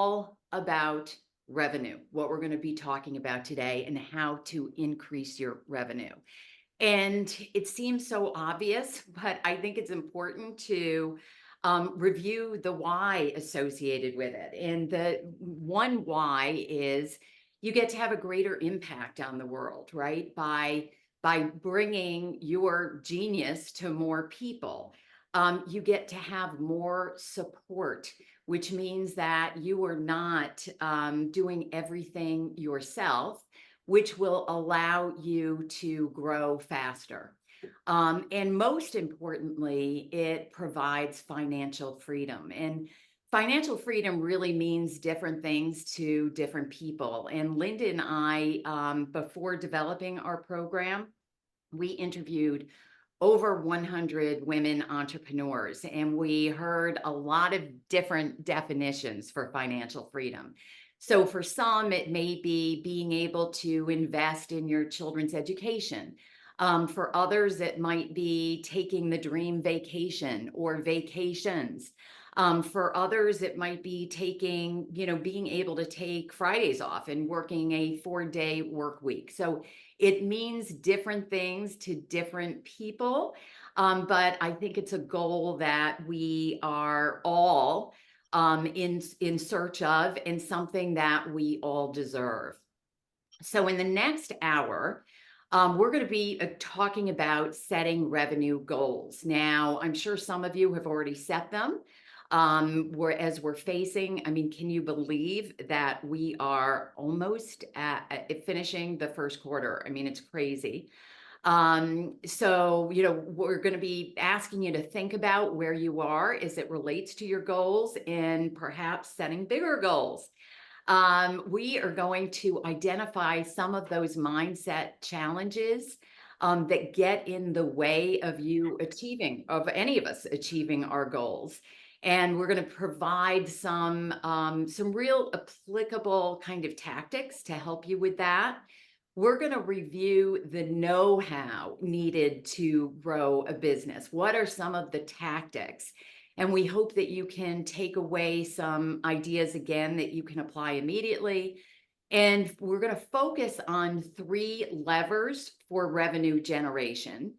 all about revenue, what we're going to be talking about today, and how to increase your revenue. And it seems so obvious, but I think it's important to review the why associated with it. And the one why is you get to have a greater impact on the world, right? By bringing your genius to more people. You get to have more support, which means that you are not doing everything yourself, which will allow you to grow faster. And most importantly, it provides financial freedom. And financial freedom really means different things to different people. And Linda and I, before developing our program, we interviewed over 100 women entrepreneurs, and we heard a lot of different definitions for financial freedom. So for some, it may be being able to invest in your children's education. For others, it might be taking the dream vacation or vacations. For others, it might be taking, being able to take Fridays off and working a 4-day work week. So it means different things to different people. But I think it's a goal that we are all in search of, and something that we all deserve. So in the next hour, we're going to be talking about setting revenue goals. Now, I'm sure some of you have already set them. As we're facing, I mean, can you believe that we are almost at finishing the first quarter? I mean, it's crazy. So, we're going to be asking you to think about where you are as it relates to your goals, and perhaps setting bigger goals. We are going to identify some of those mindset challenges that get in the way of any of us achieving our goals. And we're going to provide some real applicable kind of tactics to help you with that. We're going to review the know-how needed to grow a business. What are some of the tactics? And we hope that you can take away some ideas again that you can apply immediately. And we're going to focus on 3 levers for revenue generation.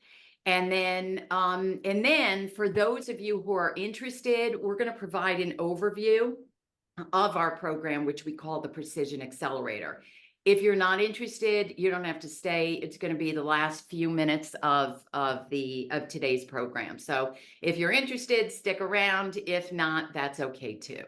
And then for those of you who are interested, we're going to provide an overview of our program, which we call the Precision Accelerator. If you're not interested, you don't have to stay. It's going to be the last few minutes of today's program. So if you're interested, stick around. If not, that's okay too.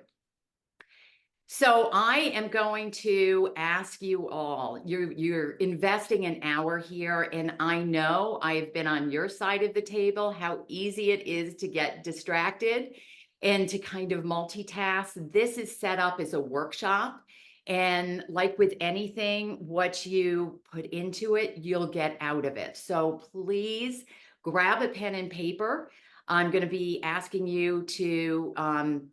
So I am going to ask you all, you're investing an hour here, and I know I have been on your side of the table, how easy it is to get distracted and to kind of multitask. This is set up as a workshop. And like with anything, what you put into it, you'll get out of it. So please grab a pen and paper. I'm going to be asking you to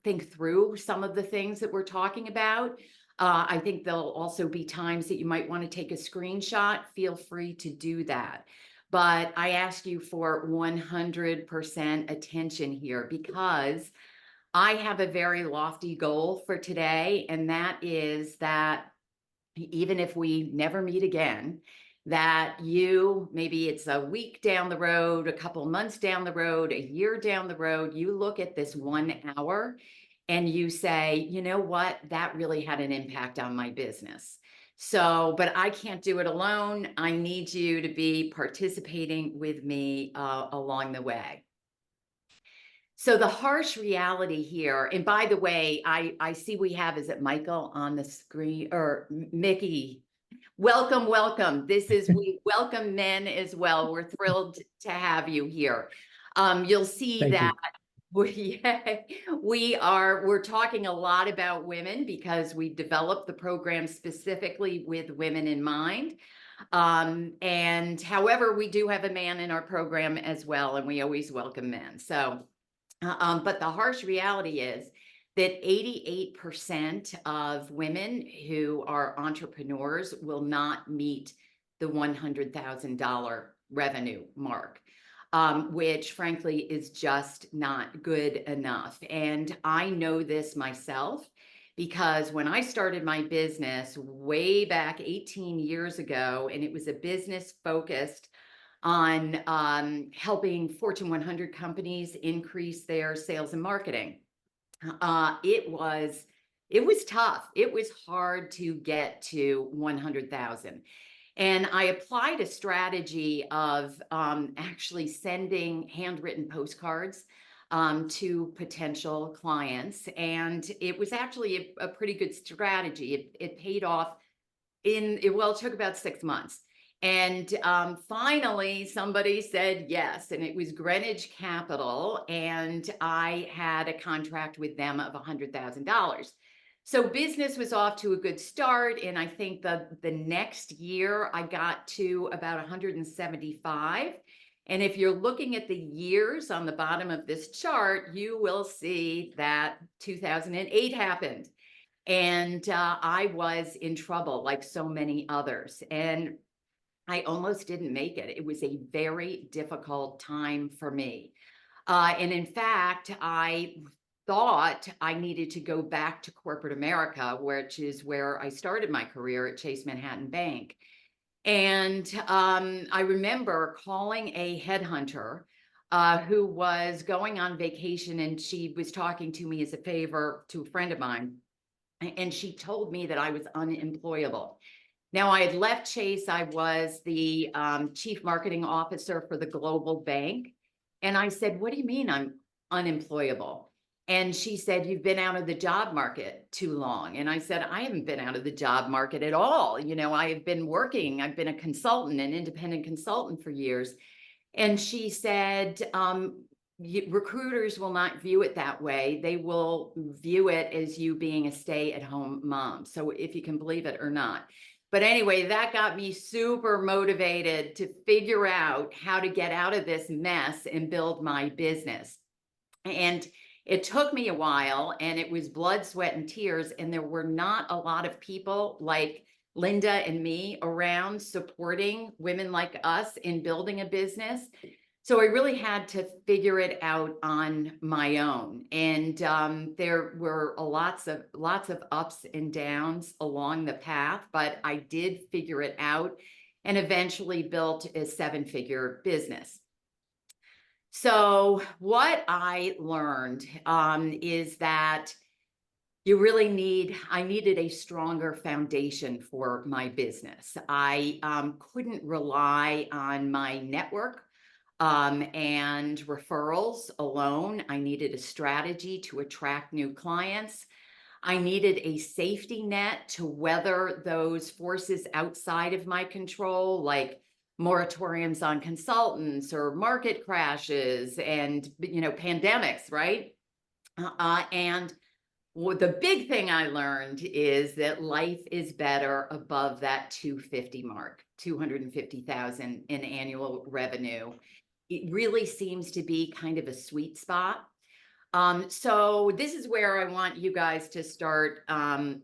think through some of the things that we're talking about. I think there'll also be times that you might want to take a screenshot. Feel free to do that. But I ask you for 100% attention here, because I have a very lofty goal for today, and that is that even if we never meet again, that maybe it's a week down the road, a couple months down the road, a year down the road, you look at this 1 hour and you say, you know what, that really had an impact on my business. So, but I can't do it alone. I need you to be participating with me along the way. So the harsh reality here, and by the way, I see we have, is it Michael on the screen, or Mickey? Welcome, welcome. We welcome men as well. We're thrilled to have you here. You'll see Thank that you. we're talking a lot about women, because we developed the program specifically with women in mind. And however, we do have a man in our program as well, and we always welcome men. So but the harsh reality is that 88% of women who are entrepreneurs will not meet the $100,000 revenue mark, which frankly is just not good enough. And I know this myself, because when I started my business way back 18 years ago, and it was a business focused on helping Fortune 100 companies increase their sales and marketing. It was tough. It was hard to get to 100,000. And I applied a strategy of actually sending handwritten postcards to potential clients. And it was actually a pretty good strategy. It paid off well, it took about 6 months. And finally, somebody said yes, and it was Greenwich Capital, and I had a contract with them of $100,000. So business was off to a good start, and I think the next year I got to about 175. And if you're looking at the years on the bottom of this chart, you will see that 2008 happened. And I was in trouble like so many others. And I almost didn't make it. It was a very difficult time for me. And in fact, I thought I needed to go back to corporate America, which is where I started my career at Chase Manhattan Bank. And I remember calling a headhunter who was going on vacation, and she was talking to me as a favor to a friend of mine. And she told me that I was unemployable. Now, I had left Chase. I was the chief marketing officer for the global bank. And I said, "What do you mean I'm unemployable?" And she said, "You've been out of the job market too long." And I said, "I haven't been out of the job market at all. I have been working. I've been a consultant, an independent consultant for years." And she said, recruiters will not view it that way. They will view it as you being a stay-at-home mom. So if you can believe it or not. But anyway, that got me super motivated to figure out how to get out of this mess and build my business. And it took me a while, and it was blood, sweat, and tears. And there were not a lot of people like Linda and me around supporting women like us in building a business. So I really had to figure it out on my own. And there were lots of ups and downs along the path, but I did figure it out and eventually built a 7-figure business. So what I learned is that I needed a stronger foundation for my business. I couldn't rely on my network and referrals alone. I needed a strategy to attract new clients. I needed a safety net to weather those forces outside of my control, like moratoriums on consultants or market crashes and pandemics, right? And the big thing I learned is that life is better above that 250 mark, 250,000 in annual revenue. It really seems to be kind of a sweet spot. So this is where I want you guys to start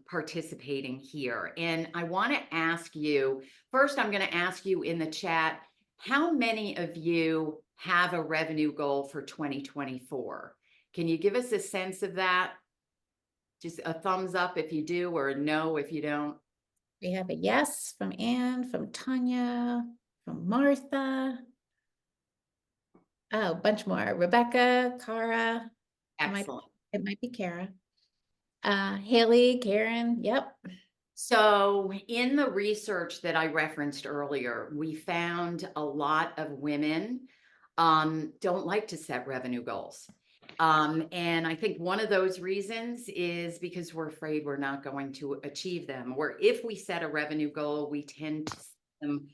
participating here. And I want to ask you, first, I'm going to ask you in the chat, how many of you have a revenue goal for 2024? Can you give us a sense of that? Just a thumbs up if you do, or a no if you don't. We have a yes from Anne, from Tanya, from Martha. Oh, a bunch more. Rebecca, Cara. Excellent. It might be Kara. Haley, Karen. Yep. So in the research that I referenced earlier, we found a lot of women don't like to set revenue goals. And I think one of those reasons is because we're afraid we're not going to achieve them. Or if we set a revenue goal, we tend to set them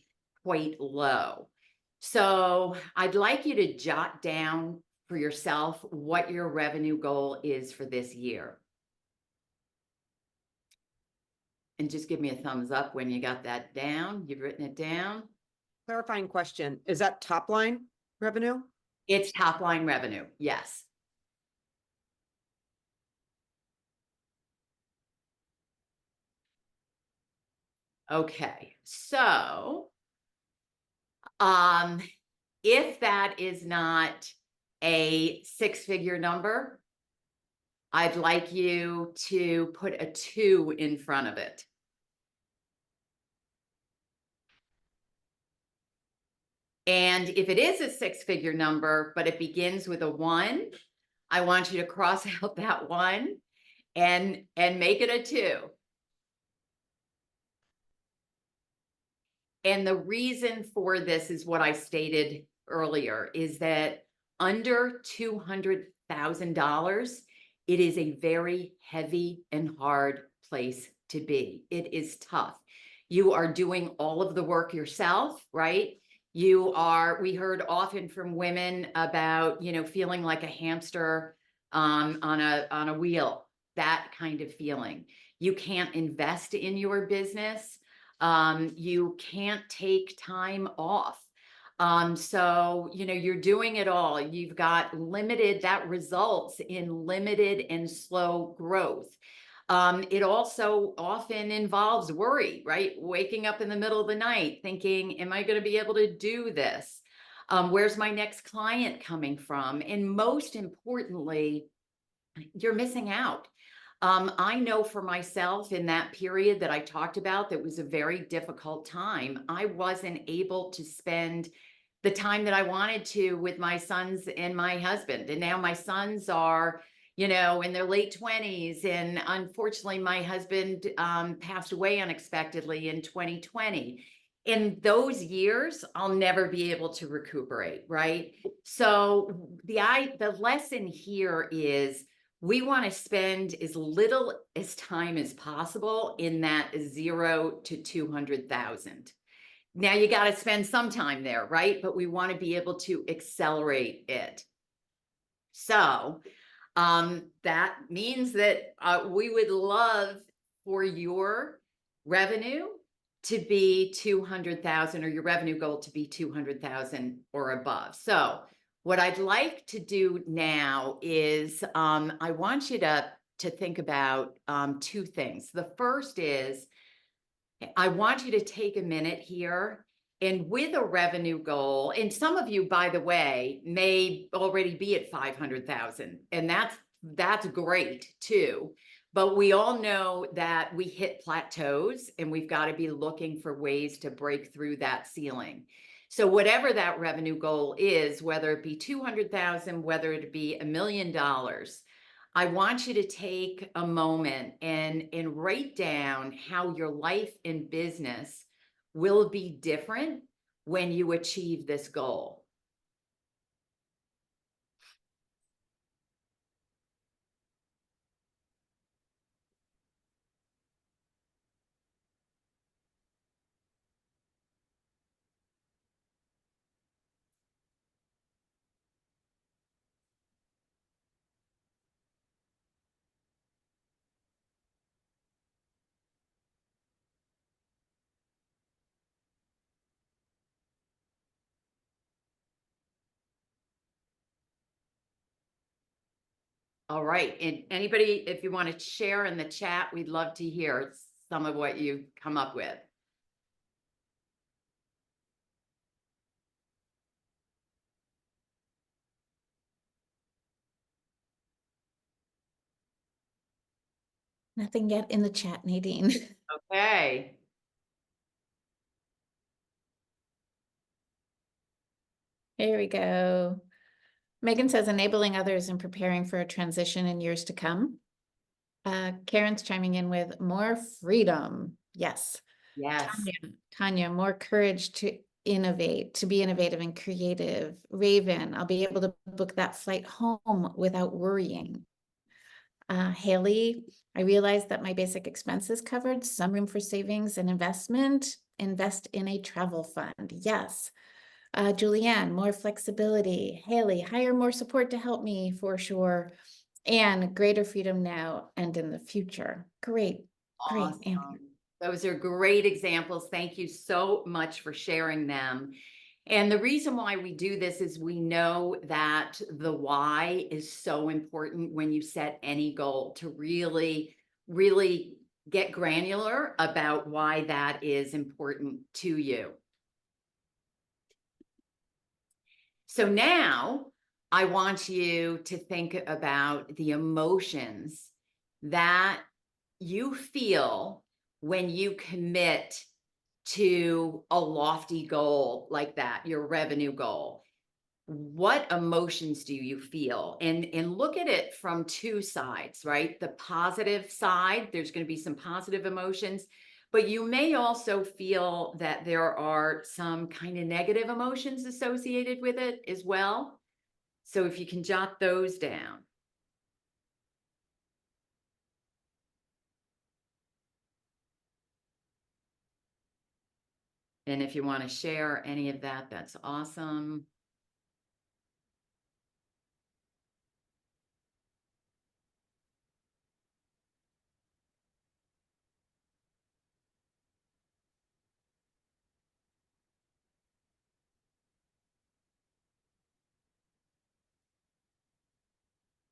quite low. So I'd like you to jot down for yourself what your revenue goal is for this year. And just give me a thumbs up when you got that down. You've written it down. Clarifying question. Is that top line revenue? It's top line revenue. Yes. Okay. So, if that is not a 6-figure number, I'd like you to put a 2 in front of it. And if it is a 6-figure number, but it begins with a 1, I want you to cross out that 1 and make it a 2. And the reason for this is what I stated earlier, is that under $200,000, it is a very heavy and hard place to be. It is tough. You are doing all of the work yourself, right? We heard often from women about, feeling like a hamster on a wheel, that kind of feeling. You can't invest in your business. You can't take time off. So, you're doing it all. You've got that results in limited and slow growth. It also often involves worry, right? Waking up in the middle of the night thinking, am I going to be able to do this? Where's my next client coming from? And most importantly, you're missing out. I know for myself in that period that I talked about, that was a very difficult time. I wasn't able to spend the time that I wanted to with my sons and my husband. And now my sons are, in their late 20s. And unfortunately, my husband passed away unexpectedly in 2020. In those years, I'll never be able to recuperate, right? So the lesson here is, we want to spend as little as time as possible in that 0 to 200,000. Now you got to spend some time there, right? But we want to be able to accelerate it. So that means that we would love for your revenue to be 200,000, or your revenue goal to be 200,000 or above. So what I'd like to do now is I want you to think about 2 things. The first is, I want you to take a minute here, and with a revenue goal, and some of you, by the way, may already be at 500,000, and that's great too. But we all know that we hit plateaus, and we've got to be looking for ways to break through that ceiling. So whatever that revenue goal is, whether it be 200,000, whether it be $1 million, I want you to take a moment and write down how your life and business will be different when you achieve this goal. All right. And anybody, if you want to share in the chat, we'd love to hear some of what you've come up with. Nothing yet in the chat, Nadine. Okay. Here we go. Megan says, enabling others and preparing for a transition in years to come. Karen's chiming in with more freedom. Yes. Yes. Tanya, more courage to innovate, to be innovative and creative. Raven, I'll be able to book that flight home without worrying. Haley, I realized that my basic expenses covered, some room for savings and investment. Invest in a travel fund. Yes. Julianne, more flexibility. Haley, hire more support to help me for sure. And greater freedom now and in the future. Great. Awesome. Great answer. Those are great examples. Thank you so much for sharing them. And the reason why we do this is we know that the why is so important when you set any goal, to really, really get granular about why that is important to you. So now I want you to think about the emotions that you feel when you commit to a lofty goal like that, your revenue goal. What emotions do you feel? And look at it from two sides, right? The positive side, there's going to be some positive emotions, but you may also feel that there are some kind of negative emotions associated with it as well. So if you can jot those down. And if you want to share any of that, that's awesome.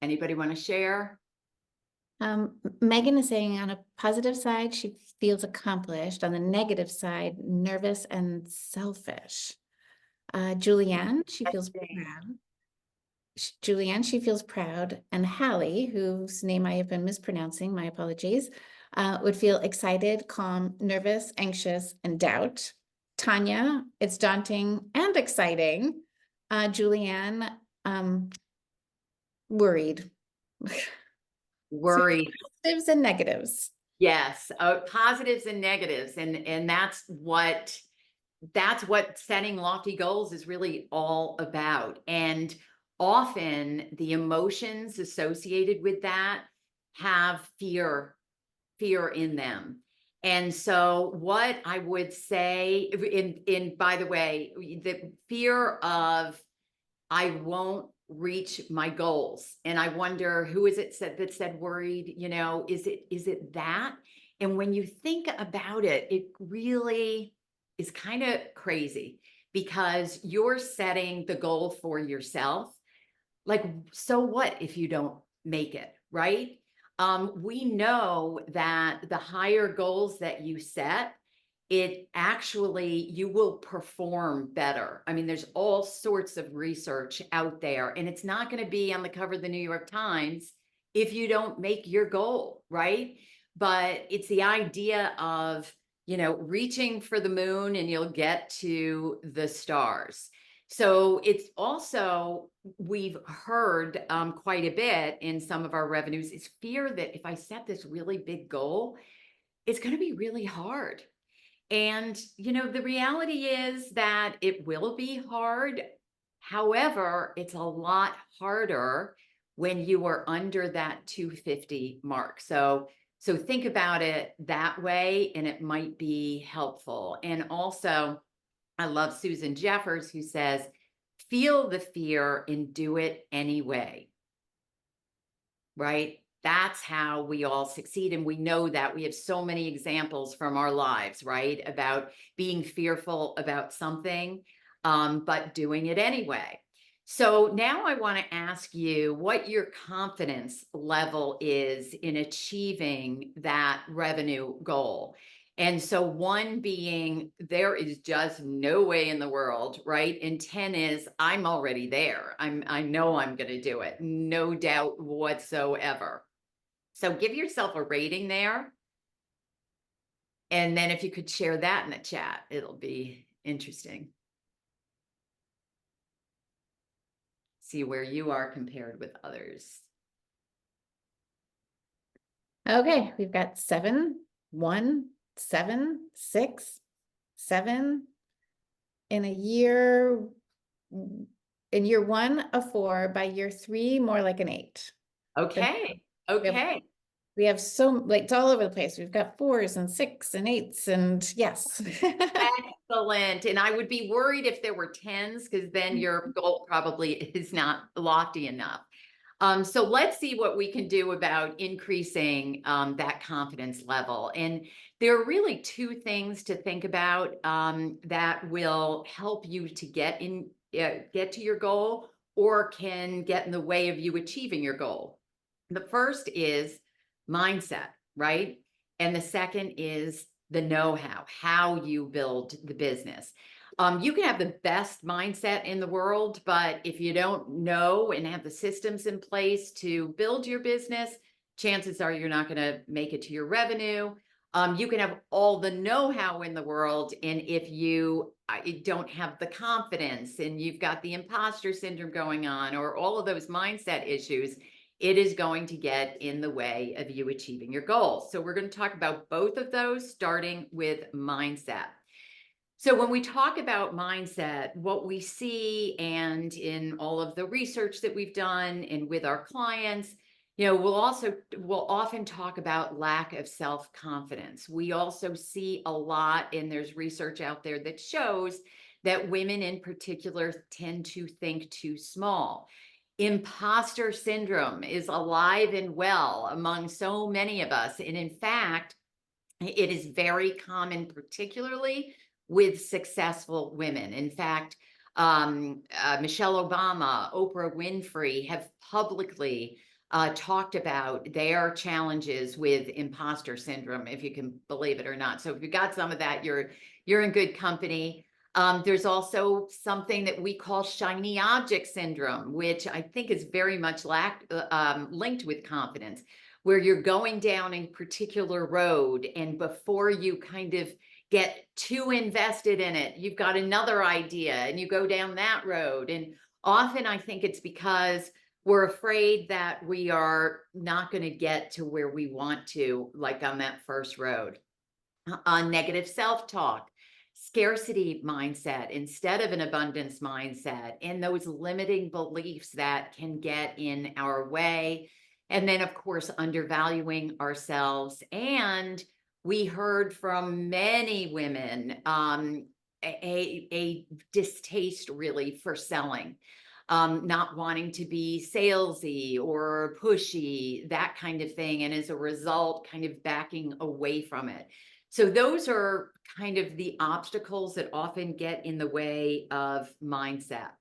Anybody want to share? Megan is saying on a positive side, she feels accomplished. On the negative side, nervous and selfish. Julianne, she feels proud. Julianne, she feels proud. And Hallie, whose name I have been mispronouncing, my apologies, would feel excited, calm, nervous, anxious, and doubt. Tanya, it's daunting and exciting. Julianne, worried. Worried. Positives and negatives. Yes, positives and negatives, and that's what setting lofty goals is really all about. And often the emotions associated with that have fear in them. And so what I would say in by the way, the fear of I won't reach my goals. And I wonder who is it that said worried, is it that? And when you think about it, it really is kind of crazy because you're setting the goal for yourself. Like, so what if you don't make it, right? We know that the higher goals that you set, it actually, you will perform better. I mean, there's all sorts of research out there, and it's not going to be on the cover of the New York Times if you don't make your goal, right? But it's the idea of, reaching for the moon and you'll get to the stars. So it's also, we've heard quite a bit in some of our revenues, is fear that if I set this really big goal, it's going to be really hard. And, the reality is that it will be hard. However, it's a lot harder when you are under that 250 mark. So think about it that way, and it might be helpful. And also, I love Susan Jeffers, who says, feel the fear and do it anyway. Right? That's how we all succeed. And we know that we have so many examples from our lives, right? About being fearful about something, but doing it anyway. So now I want to ask you what your confidence level is in achieving that revenue goal. And so 1 being, there is just no way in the world, right? And 10 is, I'm already there. I know I'm going to do it. No doubt whatsoever. So give yourself a rating there. And then if you could share that in the chat, it'll be interesting. See where you are compared with others. Okay, we've got 7, 1, 7, 6, 7. In year 1, a 4. By year 3, more like an 8. Okay. Okay. We have it's all over the place. We've got 4s and 6 and 8s and yes. Excellent. And I would be worried if there were 10s, because then your goal probably is not lofty enough. So let's see what we can do about increasing that confidence level. And there are really 2 things to think about that will help you to get to your goal, or can get in the way of you achieving your goal. The first is mindset, right? And the second is the know-how, how you build the business. You can have the best mindset in the world, but if you don't know and have the systems in place to build your business, chances are you're not going to make it to your revenue. You can have all the know-how in the world, and if you don't have the confidence and you've got the imposter syndrome going on, or all of those mindset issues, it is going to get in the way of you achieving your goals. So we're going to talk about both of those, starting with mindset. So when we talk about mindset, what we see, and in all of the research that we've done and with our clients, we'll often talk about lack of self-confidence. We also see a lot, and there's research out there that shows that women in particular tend to think too small. Imposter syndrome is alive and well among so many of us. And in fact, it is very common, particularly with successful women. In fact, Michelle Obama, Oprah Winfrey have publicly talked about their challenges with imposter syndrome, if you can believe it or not. So if you got some of that, you're in good company. There's also something that we call shiny object syndrome, which I think is very much linked with confidence, where you're going down a particular road, and before you kind of get too invested in it, you've got another idea and you go down that road. And often I think it's because we're afraid that we are not going to get to where we want to, like on that first road. Negative self-talk, scarcity mindset instead of an abundance mindset, and those limiting beliefs that can get in our way. And then, of course, undervaluing ourselves. And we heard from many women a distaste really for selling, not wanting to be salesy or pushy, that kind of thing. And as a result, kind of backing away from it. So those are kind of the obstacles that often get in the way of mindset.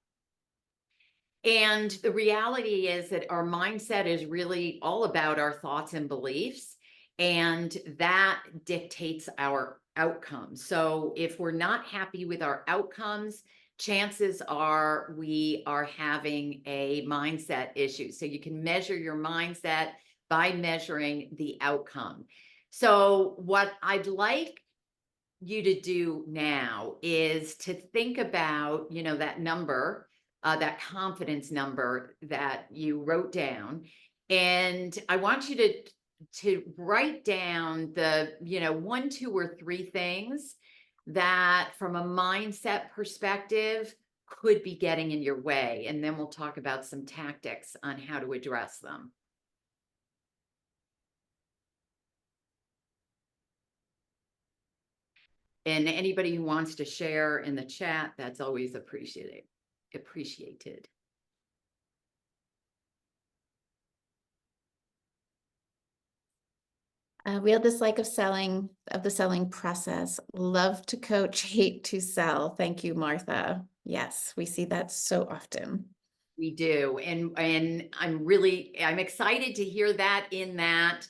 And the reality is that our mindset is really all about our thoughts and beliefs, and that dictates our outcomes. So if we're not happy with our outcomes, chances are we are having a mindset issue. So you can measure your mindset by measuring the outcome. So what I'd like you to do now is to think about, that number, that confidence number that you wrote down. And I want you to write down the, 1, 2, or 3 things that from a mindset perspective could be getting in your way. And then we'll talk about some tactics on how to address them. And anybody who wants to share in the chat, that's always appreciated. Real dislike of the selling process. Love to coach, hate to sell. Thank you, Martha. Yes, we see that so often. We do. And I'm excited to hear that, in that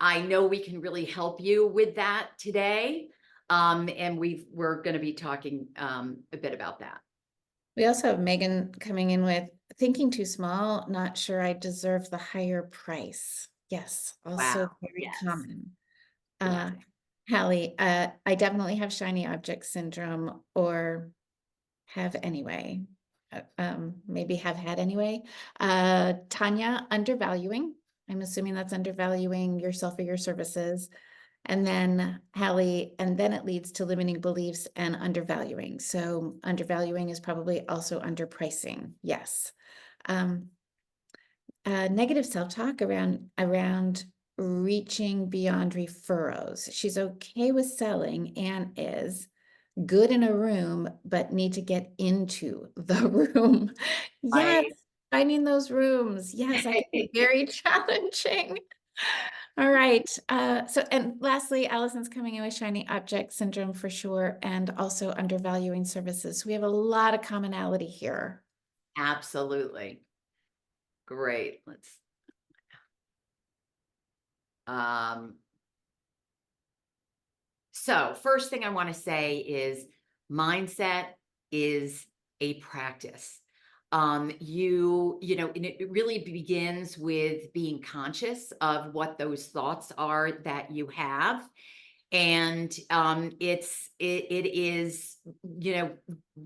I know we can really help you with that today. And we're going to be talking a bit about that. We also have Megan coming in with thinking too small, not sure I deserve the higher price. Yes, also Wow. very Yes. common. Yeah. Hallie, I definitely have shiny object syndrome, or have anyway. Maybe have had anyway. Tanya, undervaluing. I'm assuming that's undervaluing yourself or your services. And then Hallie, and then it leads to limiting beliefs and undervaluing. So undervaluing is probably also underpricing. Yes. Negative self-talk around reaching beyond referrals. She's okay with selling and is good in a room, but need to get into the room. Yes, Right. finding those rooms. Yes, that can be very challenging. All right. And lastly, Allison's coming in with shiny object syndrome for sure, and also undervaluing services. We have a lot of commonality here. Absolutely. Great. So first thing I want to say is Mindset is a practice. And it really begins with being conscious of what those thoughts are that you have. And it is,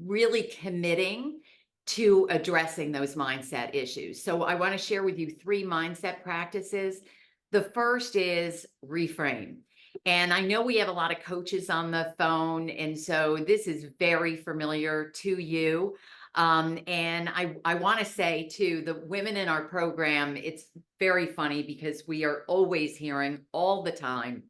really committing to addressing those mindset issues. So I want to share with you 3 mindset practices. The first is reframe. And I know we have a lot of coaches on the phone, and so this is very familiar to you. And I want to say to the women in our program, it's very funny because we are always hearing all the time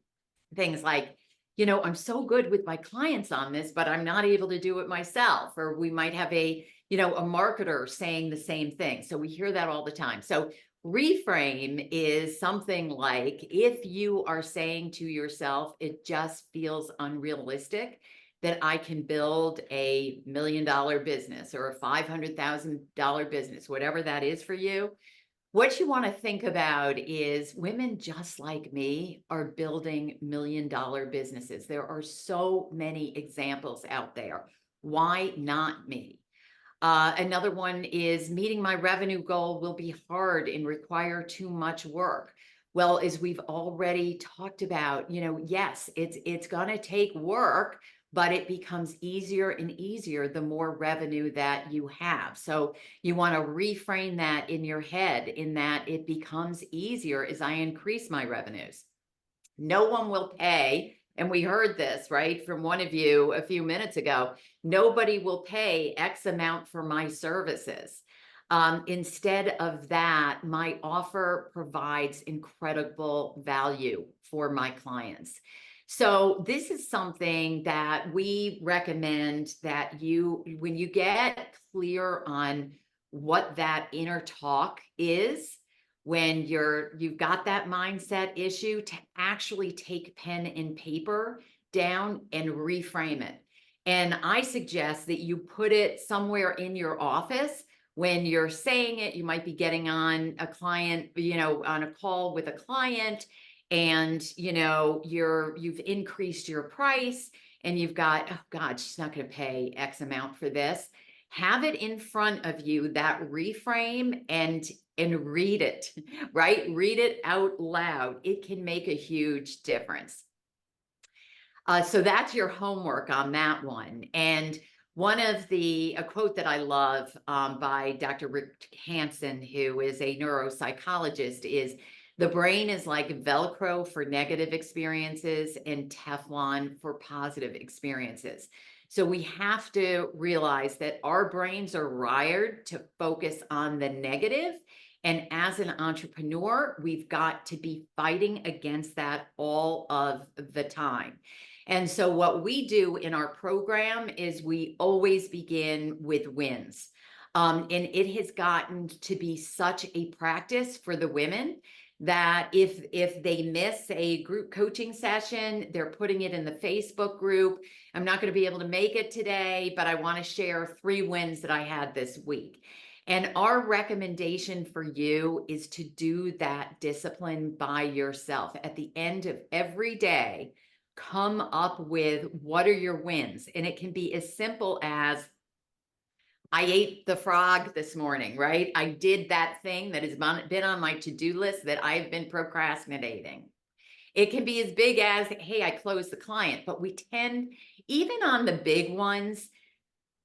things like, I'm so good with my clients on this, but I'm not able to do it myself. Or we might have a marketer saying the same thing. So we hear that all the time. So reframe is something like, if you are saying to yourself, it just feels unrealistic that I can build a $1 million business or a $500,000 business, whatever that is for you. What you want to think about is women just like me are building $1 million businesses. There are so many examples out there. Why not me? Another one is meeting my revenue goal will be hard and require too much work. Well, as we've already talked about, yes, it's going to take work, but it becomes easier and easier the more revenue that you have. So you want to reframe that in your head, in that it becomes easier as I increase my revenues. No one will pay. And we heard this, right, from one of you a few minutes ago. Nobody will pay X amount for my services. Instead of that, my offer provides incredible value for my clients. So this is something that we recommend that when you get clear on what that inner talk is, when you've got that mindset issue, to actually take pen and paper down and reframe it. And I suggest that you put it somewhere in your office. When you're saying it, you might be getting on a client, on a call with a client, and you've increased your price and you've got, oh God, she's not going to pay X amount for this. Have it in front of you, that reframe, and read it, right? Read it out loud. It can make a huge difference. So that's your homework on that one. And a quote that I love by Dr. Rick Hansen, who is a neuropsychologist, is, the brain is like Velcro for negative experiences and Teflon for positive experiences. So we have to realize that our brains are wired to focus on the negative. And as an entrepreneur, we've got to be fighting against that all of the time. And so what we do in our program is we always begin with wins. And it has gotten to be such a practice for the women that if they miss a group coaching session, they're putting it in the Facebook group. I'm not going to be able to make it today, but I want to share 3 wins that I had this week. And our recommendation for you is to do that discipline by yourself. At the end of every day, come up with, what are your wins? And it can be as simple as, I ate the frog this morning, right? I did that thing that has been on my to-do list that I've been procrastinating. It can be as big as, hey, I closed the client. But we tend, even on the big ones,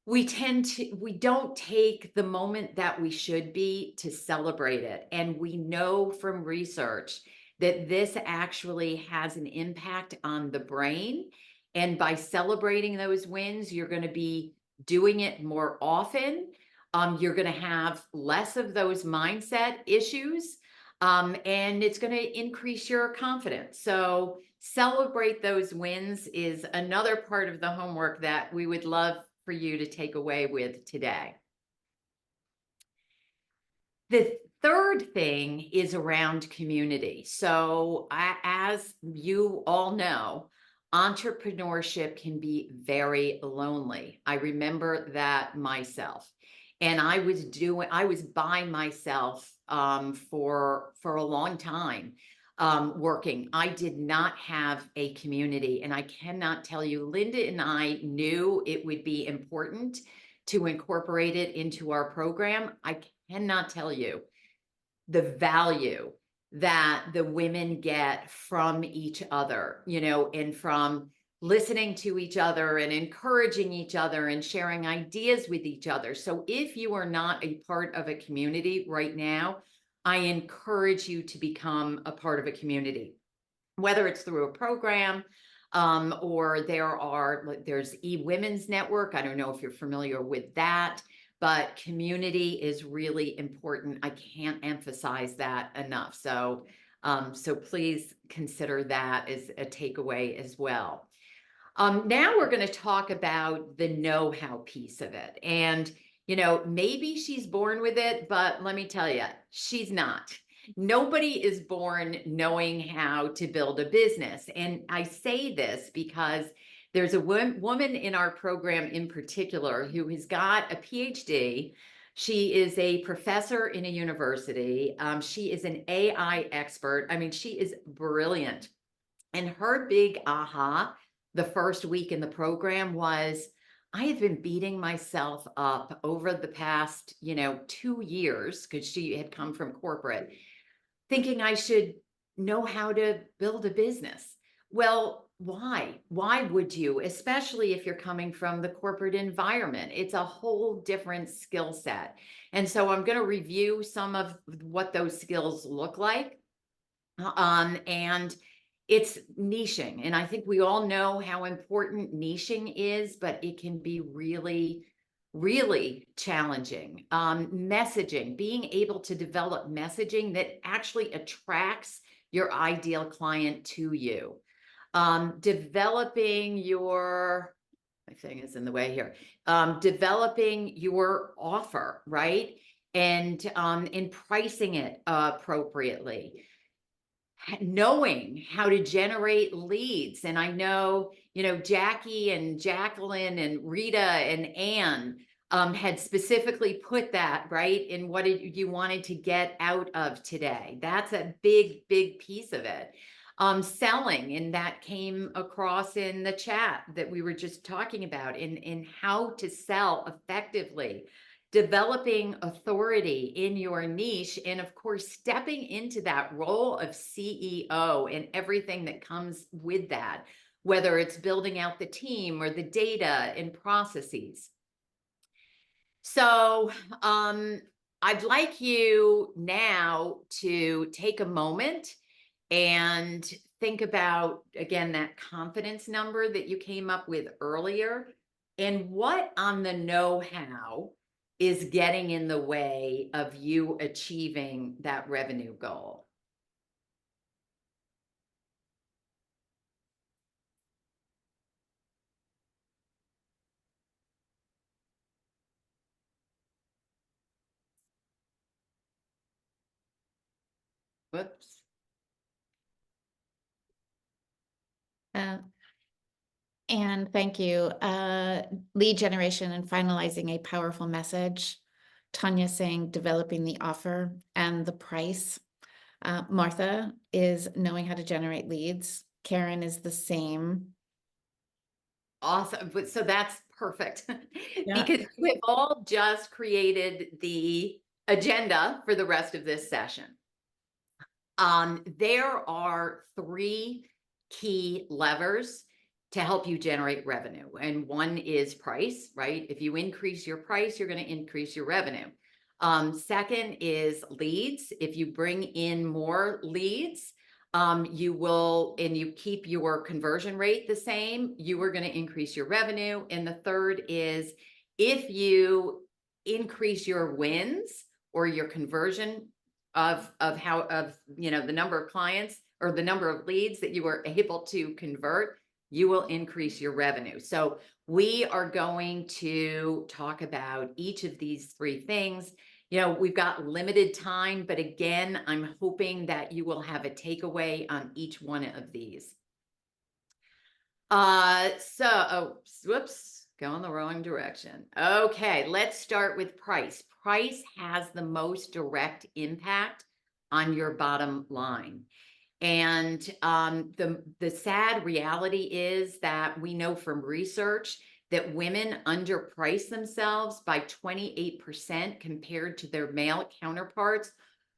we don't take the moment that we should be to celebrate it. And we know from research that this actually has an impact on the brain. And by celebrating those wins, you're going to be doing it more often. You're going to have less of those mindset issues, and it's going to increase your confidence. So celebrate those wins is another part of the homework that we would love for you to take away with today. The third thing is around community. So as you all know, entrepreneurship can be very lonely. I remember that myself. And I was by myself for a long time. working. I did not have a community, and I cannot tell you, Linda and I knew it would be important to incorporate it into our program. I cannot tell you the value that the women get from each other, and from listening to each other and encouraging each other and sharing ideas with each other. So if you are not a part of a community right now, I encourage you to become a part of a community, whether it's through a program, or there's eWomen's Network. I don't know if you're familiar with that, but community is really important. I can't emphasize that enough. So please consider that as a takeaway as well. Now we're going to talk about the know-how piece of it. And, maybe she's born with it, but let me tell you, she's not. Nobody is born knowing how to build a business. And I say this because there's a woman in our program in particular who has got a PhD. She is a professor in a university. She is an AI expert. I mean, she is brilliant. And her big aha the first week in the program was, I have been beating myself up over the past, 2 years, because she had come from corporate, thinking I should know how to build a business. Well, why? Why would you? Especially if you're coming from the corporate environment. It's a whole different skill set. And so I'm going to review some of what those skills look like. And it's niching. And I think we all know how important niching is, but it can be really, really challenging. Messaging, being able to develop messaging that actually attracts your ideal client to you. Developing your, my thing is in the way here, developing your offer, right? And pricing it appropriately. Knowing how to generate leads. And I know, Jackie and Jacqueline and Rita and Anne had specifically put that right in what you wanted to get out of today. That's a big, big piece of it. Selling, and that came across in the chat that we were just talking about, in how to sell effectively. Developing authority in your niche, and of course, stepping into that role of CEO and everything that comes with that, whether it's building out the team or the data and processes. So I'd like you now to take a moment and think about, again, that confidence number that you came up with earlier, and what on the know-how is getting in the way of you achieving that revenue goal. Whoops. And thank you. Lead generation and finalizing a powerful message. Tanya saying developing the offer and the price. Martha is knowing how to generate leads. Karen is the same. Awesome. So that's perfect. Yeah. Because we've all just created the agenda for the rest of this session. There are 3 key levers to help you generate revenue. And one is price, right? If you increase your price, you're going to increase your revenue. Second is leads. If you bring in more leads, you will, and you keep your conversion rate the same, you are going to increase your revenue. And the third is, if you increase your wins or your conversion of the number of clients or the number of leads that you were able to convert, you will increase your revenue. So we are going to talk about each of these 3 things. We've got limited time, but again, I'm hoping that you will have a takeaway on each one of these. Whoops, going the wrong direction. Okay, let's start with price. Price has the most direct impact on your bottom line. And the sad reality is that we know from research that women underprice themselves by 28% compared to their male counterparts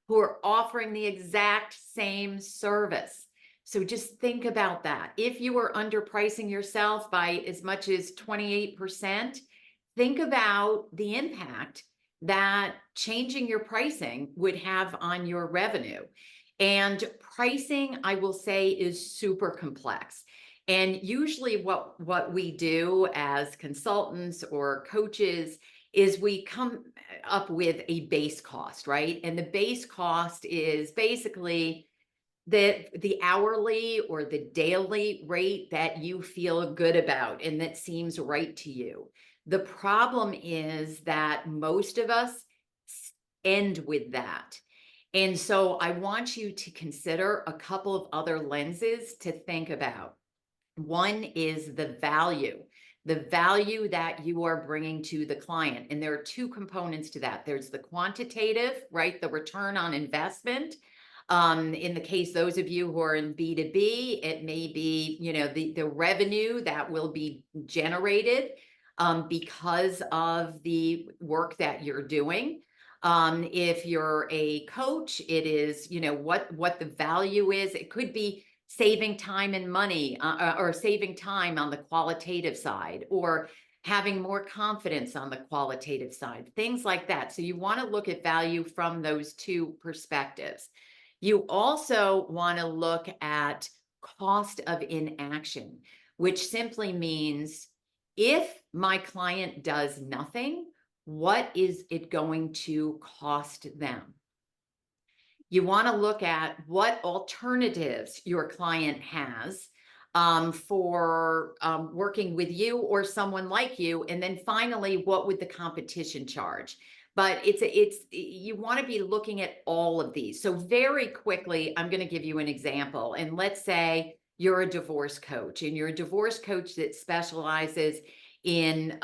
who are offering the exact same service. So just think about that. If you are underpricing yourself by as much as 28%, think about the impact that changing your pricing would have on your revenue. And pricing, I will say, is super complex. And usually what we do as consultants or coaches is we come up with a base cost, right? And the base cost is basically the hourly or the daily rate that you feel good about and that seems right to you. The problem is that most of us end with that. And so I want you to consider a couple of other lenses to think about. One is the value that you are bringing to the client. And there are two components to that. There's the quantitative, right? The return on investment. In the case, those of you who are in B2B, it may be, the revenue that will be generated because of the work that you're doing. If you're a coach, it is, what the value is. It could be saving time and money or saving time on the qualitative side or having more confidence on the qualitative side, things like that. So you want to look at value from those two perspectives. You also want to look at cost of inaction, which simply means if my client does nothing, what is it going to cost them? You want to look at what alternatives your client has for working with you or someone like you. And then finally, what would the competition charge? But you want to be looking at all of these. So very quickly, I'm going to give you an example. And let's say you're a divorce coach and you're a divorce coach that specializes in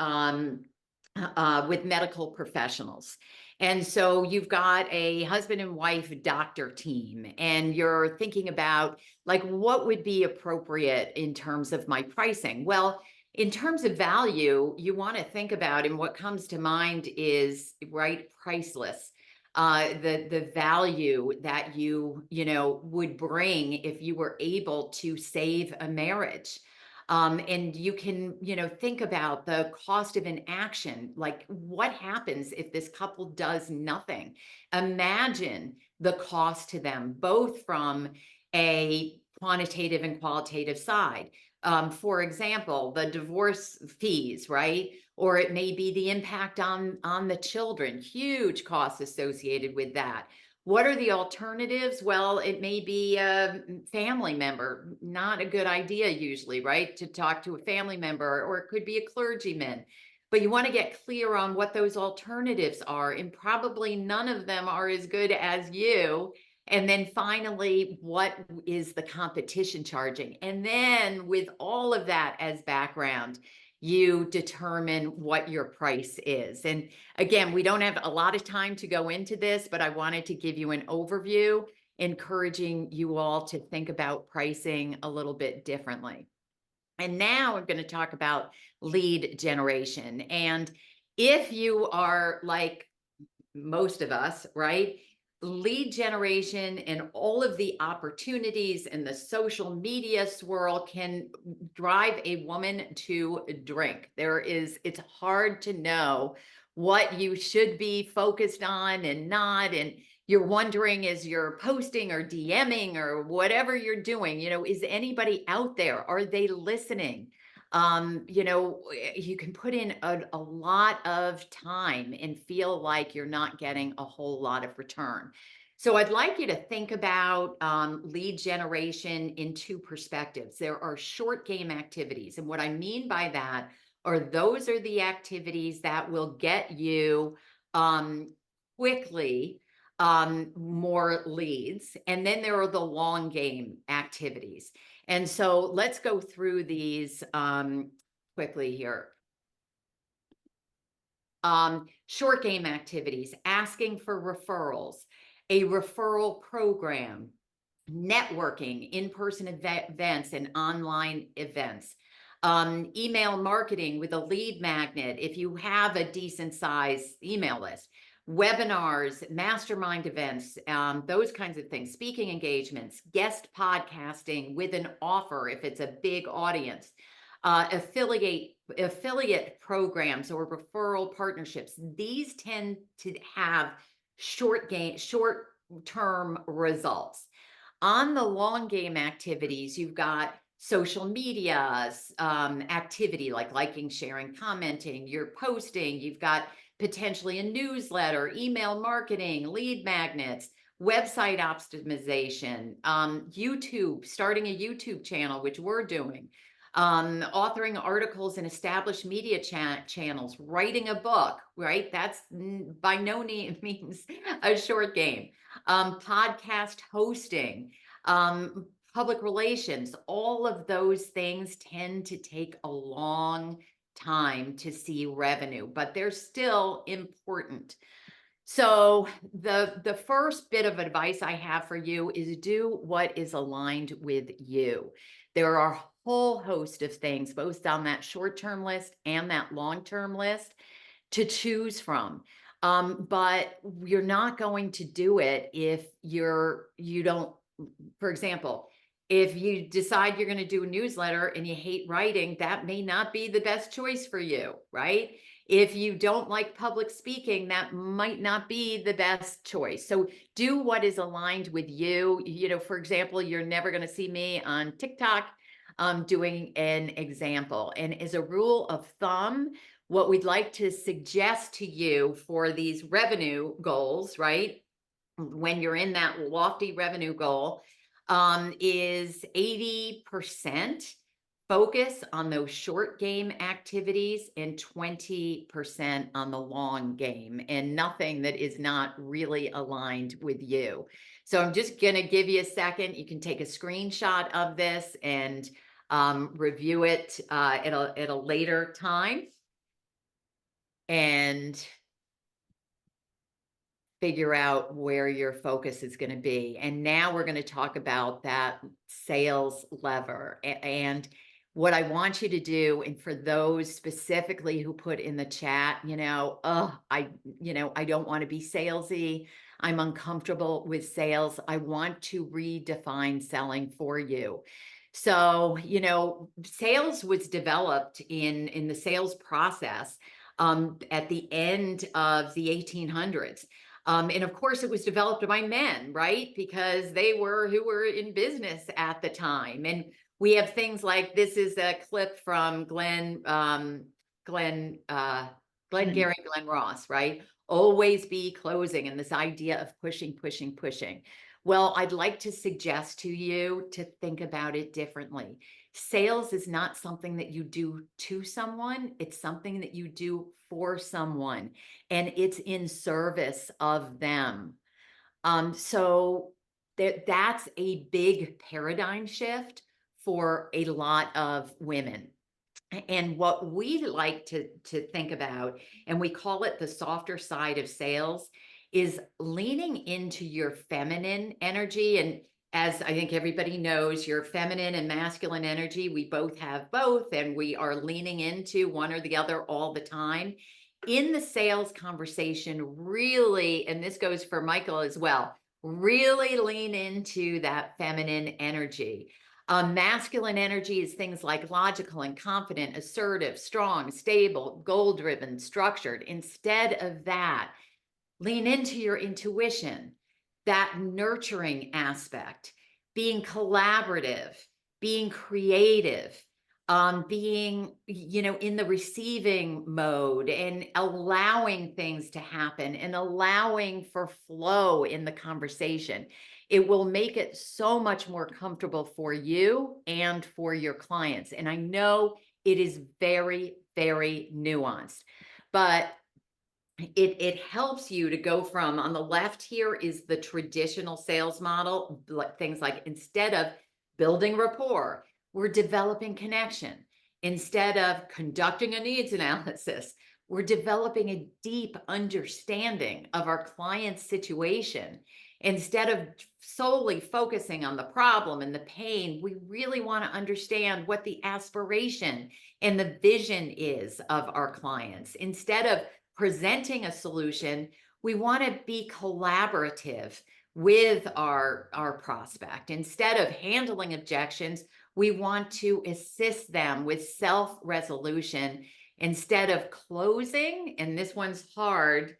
with medical professionals. And so you've got a husband and wife doctor team, and you're thinking about like, what would be appropriate in terms of my pricing? Well, in terms of value, you want to think about, and what comes to mind is, right, priceless. The value that you would bring if you were able to save a marriage. And you can, think about the cost of inaction. Like, what happens if this couple does nothing? Imagine the cost to them, both from a quantitative and qualitative side. For example, the divorce fees, right? Or it may be the impact on the children, huge costs associated with that. What are the alternatives? Well, it may be a family member, not a good idea usually, right? To talk to a family member, or it could be a clergyman. But you want to get clear on what those alternatives are, and probably none of them are as good as you. And then finally, what is the competition charging? And then with all of that as background, you determine what your price is. And again, we don't have a lot of time to go into this, but I wanted to give you an overview, encouraging you all to think about pricing a little bit differently. And now I'm going to talk about lead generation. And if you are like most of us, right? Lead generation and all of the opportunities in the social media swirl can drive a woman to drink. It's hard to know what you should be focused on and not. And you're wondering as you're posting or DMing or whatever you're doing, is anybody out there? Are they listening? You can put in a lot of time and feel like you're not getting a whole lot of return. So I'd like you to think about lead generation in two perspectives. There are short game activities. And what I mean by that those are the activities that will get you quickly more leads. And then there are the long game activities. And so let's go through these quickly here. Short game activities, asking for referrals, a referral program, networking, in-person events and online events, email marketing with a lead magnet if you have a decent size email list, webinars, mastermind events, those kinds of things, speaking engagements, guest podcasting with an offer if it's a big audience, affiliate programs or referral partnerships. These tend to have short-term results. On the long game activities, you've got social media activity like liking, sharing, commenting, you're posting, you've got potentially a newsletter, email marketing, lead magnets, website optimization, YouTube, starting a YouTube channel, which we're doing, authoring articles in established media channels, writing a book, right? That's by no means a short game. Podcast hosting, public relations, all of those things tend to take a long time to see revenue, but they're still important. So the first bit of advice I have for you is do what is aligned with you. There are a whole host of things, both on that short-term list and that long-term list, to choose from. But you're not going to do it if you don't, for example, if you decide you're going to do a newsletter and you hate writing, that may not be the best choice for you, right? If you don't like public speaking, that might not be the best choice. So do what is aligned with you. You know, for example, you're never going to see me on TikTok doing an example. And as a rule of thumb, what we'd like to suggest to you for these revenue goals, right? When you're in that lofty revenue goal, is 80% focus on those short game activities and 20% on the long game, and nothing that is not really aligned with you. So I'm just going to give you a second. You can take a screenshot of this and review it at a later time and figure out where your focus is going to be. And now we're going to talk about that sales lever. And what I want you to do, and for those specifically who put in the chat, I don't want to be salesy. I'm uncomfortable with sales. I want to redefine selling for you. So, sales was developed in the sales process at the end of the 1800s. And of course, it was developed by men, right? Because they were who were in business at the time. And we have things like, this is a clip from Glenn Gary, Glenn Ross, right? Always be closing, and this idea of pushing, pushing, pushing. Well, I'd like to suggest to you to think about it differently. Sales is not something that you do to someone. It's something that you do for someone, and it's in service of them. So that's a big paradigm shift for a lot of women. And what we like to think about, and we call it the softer side of sales, is leaning into your feminine energy. And as I think everybody knows, your feminine and masculine energy, we both have both, and we are leaning into one or the other all the time. In the sales conversation, really, and this goes for Michael as well, really lean into that feminine energy. Masculine energy is things like logical and confident, assertive, strong, stable, goal-driven, structured. Instead of that, lean into your intuition, that nurturing aspect, being collaborative, being creative, being, in the receiving mode and allowing things to happen and allowing for flow in the conversation. It will make it so much more comfortable for you and for your clients. And I know it is very, very nuanced, but it helps you to go from, on the left here is the traditional sales model, things like, instead of building rapport, we're developing connection. Instead of conducting a needs analysis, we're developing a deep understanding of our client's situation. Instead of solely focusing on the problem and the pain, we really want to understand what the aspiration and the vision is of our clients. Instead of presenting a solution, we want to be collaborative with our prospect. Instead of handling objections, we want to assist them with self-resolution. Instead of closing, and this one's hard,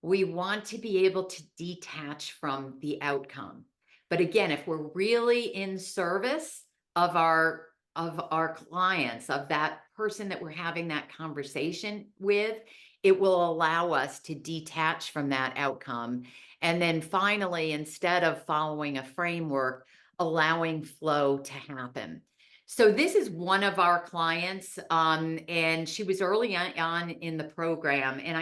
we want to be able to detach from the outcome. But again, if we're really in service of our clients, of that person that we're having that conversation with, it will allow us to detach from that outcome. And then finally, instead of following a framework, allowing flow to happen. So this is one of our clients, and she was early on in the program, and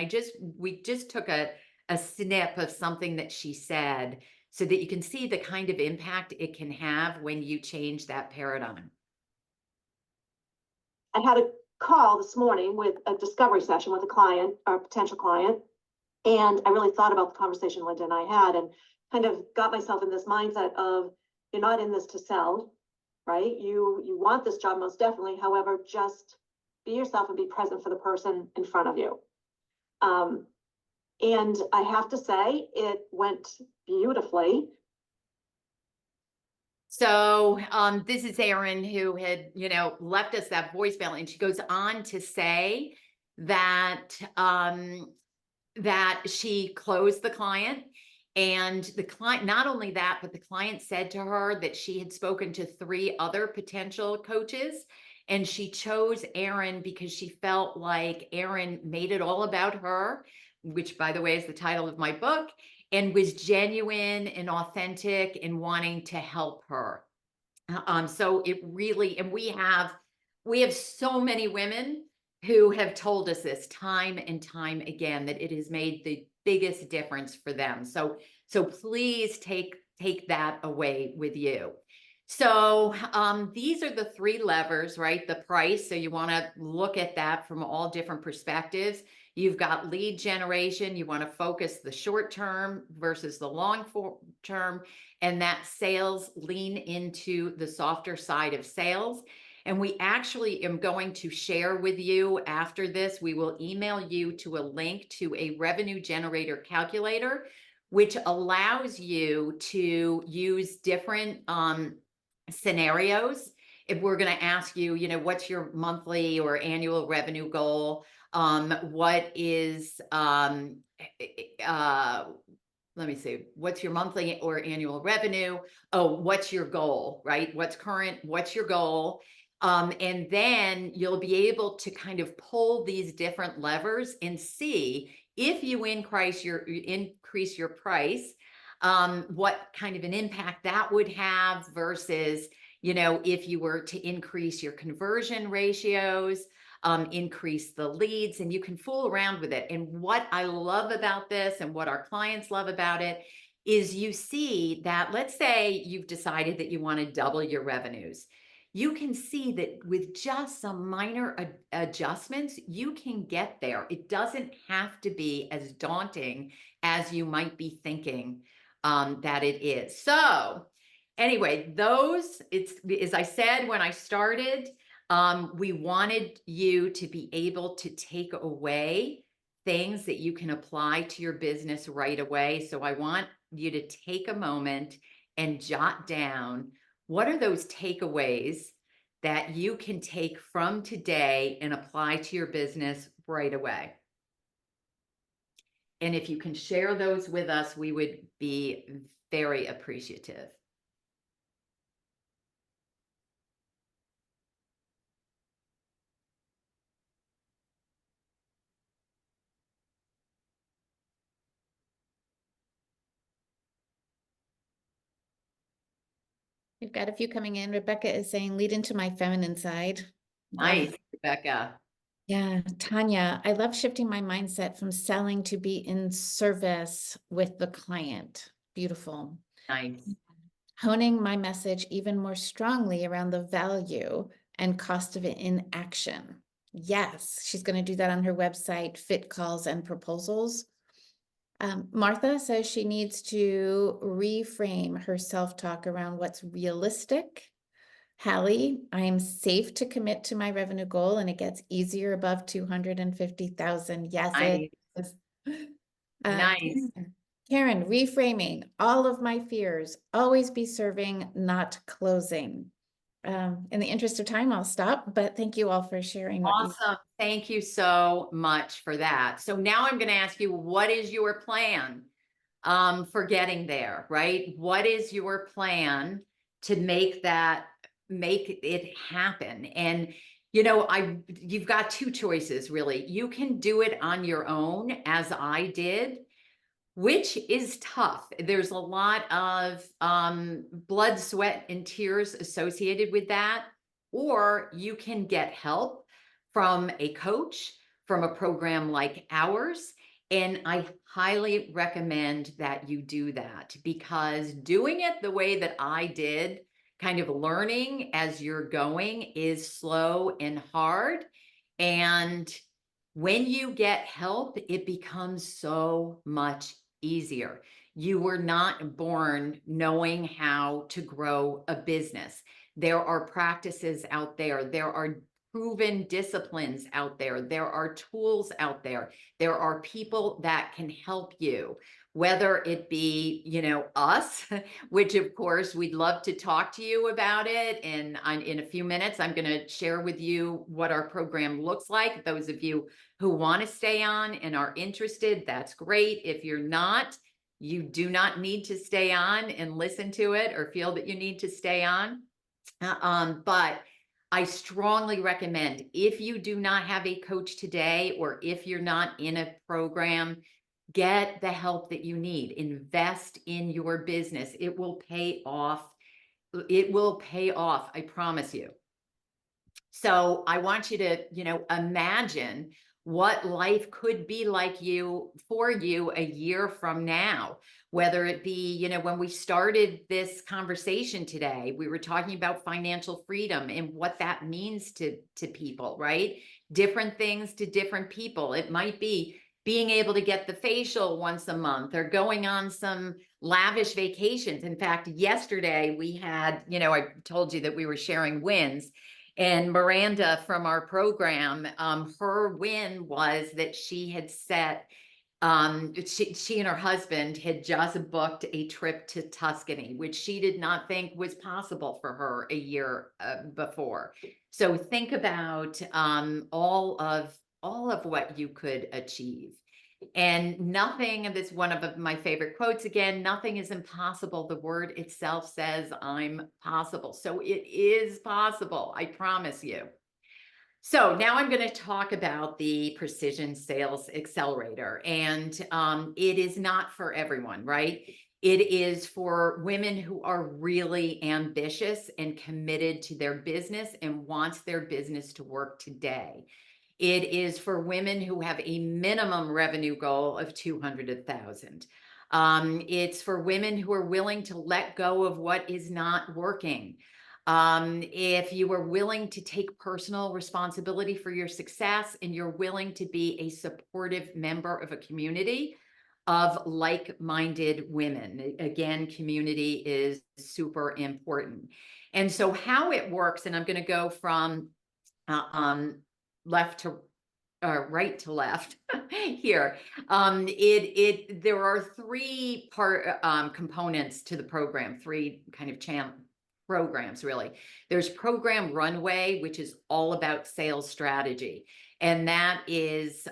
we just took a snip of something that she said so that you can see the kind of impact it can have when you change that paradigm. I had a call this morning with a discovery session with a client or a potential client, and I really thought about the conversation Linda and I had, and kind of got myself in this mindset of, you're not in this to sell, right? You want this job most definitely. However, just be yourself and be present for the person in front of you. And I have to say, it went beautifully. So this is Erin, who had, left us that voicemail, and she goes on to say that that she closed the client. And the client, not only that, but the client said to her that she had spoken to 3 other potential coaches, and she chose Erin because she felt like Erin made it all about her, which, by the way, is the title of my book, and was genuine and authentic in wanting to help her. So it really, and we have so many women who have told us this time and time again, that it has made the biggest difference for them. So please take that away with you. So these are the 3 levers, right? The price. So you want to look at that from all different perspectives. You've got lead generation. You want to focus the short term versus the long term, and that sales, lean into the softer side of sales. And we actually am going to share with you after this, we will email you to a link to a revenue generator calculator, which allows you to use different scenarios. If we're going to ask you, what's your monthly or annual revenue goal? What is, let me see, what's your monthly or annual revenue? Oh, what's your goal, right? What's current? What's your goal? And then you'll be able to kind of pull these different levers and see if you increase your price, what kind of an impact that would have versus, if you were to increase your conversion ratios, increase the leads, and you can fool around with it. And what I love about this, and what our clients love about it, is you see that, let's say you've decided that you want to double your revenues. You can see that with just some minor adjustments, you can get there. It doesn't have to be as daunting as you might be thinking that it is. So anyway, it's, as I said when I started, we wanted you to be able to take away things that you can apply to your business right away. So I want you to take a moment and jot down, what are those takeaways that you can take from today and apply to your business right away? And if you can share those with us, we would be very appreciative. We've got a few coming in. Rebecca is saying, lead into my feminine side. Nice, Rebecca. Yeah, Tanya, I love shifting my mindset from selling to be in service with the client. Beautiful. Nice. Honing my message even more strongly around the value and cost of inaction. Yes, she's going to do that on her website, Fit Calls and Proposals. Martha says she needs to reframe her self-talk around what's realistic. Hallie, I'm safe to commit to my revenue goal and it gets easier above 250,000. Yes, it Nice. is. Nice. Karen, reframing all of my fears, always be serving, not closing. In the interest of time, I'll stop, but thank you all for sharing what you. Awesome. Thank you so much for that. So now I'm going to ask you, what is your plan for getting there, right? What is your plan to make it happen? And you've got two choices, really. You can do it on your own, as I did, which is tough. There's a lot of blood, sweat, and tears associated with that. Or you can get help from a coach, from a program like ours. And I highly recommend that you do that, because doing it the way that I did, kind of learning as you're going, is slow and hard. And when you get help, it becomes so much easier. You were not born knowing how to grow a business. There are practices out there. There are proven disciplines out there. There are tools out there. There are people that can help you, whether it be, us, which of course we'd love to talk to you about it. And in a few minutes, I'm going to share with you what our program looks like. Those of you who want to stay on and are interested, that's great. If you're not, you do not need to stay on and listen to it or feel that you need to stay on. But I strongly recommend, if you do not have a coach today, or if you're not in a program, get the help that you need. Invest in your business. It will pay off. It will pay off, I promise you. So I want you to, imagine what life could be like for you a year from now, whether it be, when we started this conversation today, we were talking about financial freedom and what that means to people, right? Different things to different people. It might be being able to get the facial once a month, or going on some lavish vacations. In fact, yesterday we had, I told you that we were sharing wins. And Miranda from our program, her win was that she had set, she and her husband had just booked a trip to Tuscany, which she did not think was possible for her a year before. So think about all of what you could achieve. And nothing, and this is one of my favorite quotes again, nothing is impossible. The word itself says I'm possible. So it is possible, I promise you. So now I'm going to talk about the Precision Sales Accelerator. And it is not for everyone, right? It is for women who are really ambitious and committed to their business and wants their business to work today. It is for women who have a minimum revenue goal of 200,000. It's for women who are willing to let go of what is not working. If you are willing to take personal responsibility for your success, and you're willing to be a supportive member of a community of like-minded women. Again, community is super important. And so how it works, and I'm going to go from left to right to left here. There are three components to the program, three kind of programs, really. There's Program Runway, which is all about sales strategy. And that is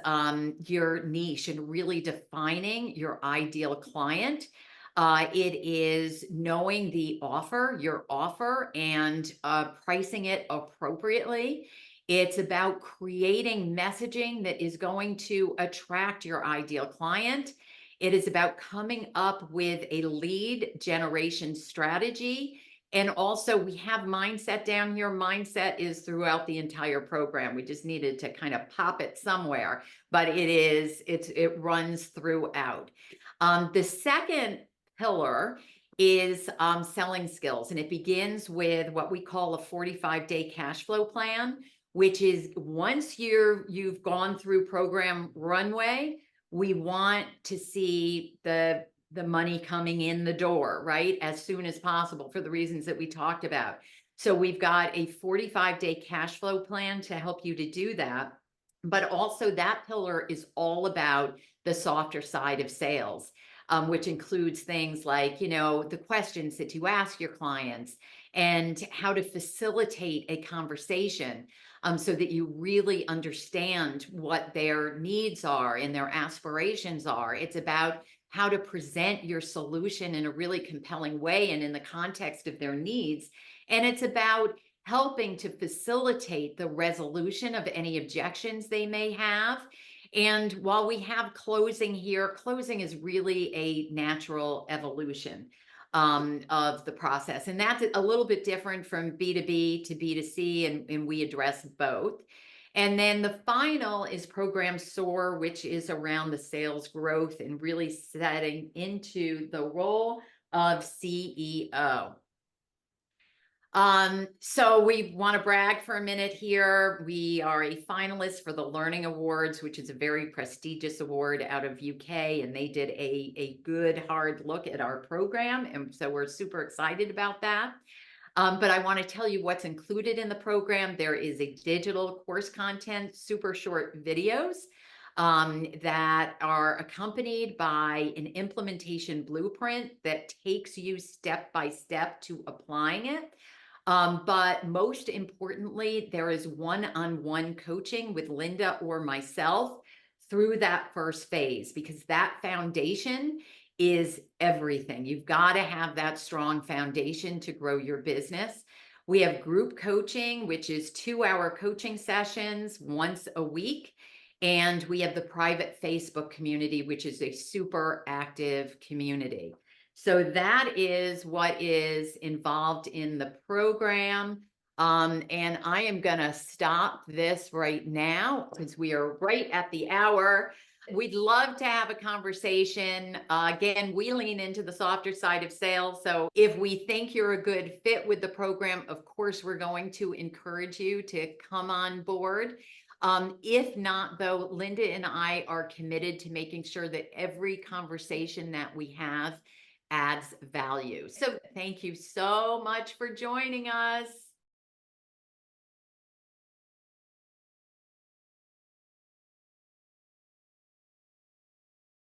your niche and really defining your ideal client. It is knowing your offer, and pricing it appropriately. It's about creating messaging that is going to attract your ideal client. It is about coming up with a lead generation strategy. And also, we have mindset down here. Mindset is throughout the entire program. We just needed to kind of pop it somewhere, but it runs throughout. The second pillar is selling skills, and it begins with what we call a 45-day cash flow plan, which is once you've gone through Program Runway, we want to see the money coming in the door, right? As soon as possible for the reasons that we talked about. So we've got a 45-day cash flow plan to help you to do that. But also that pillar is all about the softer side of sales, which includes things like, the questions that you ask your clients and how to facilitate a conversation, so that you really understand what their needs are and their aspirations are. It's about how to present your solution in a really compelling way and in the context of their needs. And it's about helping to facilitate the resolution of any objections they may have. And while we have closing here, closing is really a natural evolution of the process. And that's a little bit different from B2B to B2C, and we address both. And then the final is program SOAR, which is around the sales growth and really setting into the role of CEO. So we want to brag for a minute here. We are a finalist for the Learning Awards, which is a very prestigious award out of UK, and they did a good hard look at our program, and so we're super excited about that. But I want to tell you what's included in the program. There is a digital course content, super short videos that are accompanied by an implementation blueprint that takes you step by step to applying it. But most importantly, there is one-on-one coaching with Linda or myself through that first phase, because that foundation is everything. You've got to have that strong foundation to grow your business. We have group coaching, which is 2-hour coaching sessions once a week. And we have the private Facebook community, which is a super active community. So that is what is involved in the program. And I am going to stop this right now because we are right at the hour. We'd love to have a conversation. Again, we lean into the softer side of sales. So if we think you're a good fit with the program, of course, we're going to encourage you to come on board. If not, though, Linda and I are committed to making sure that every conversation that we have adds value. So thank you so much for joining us.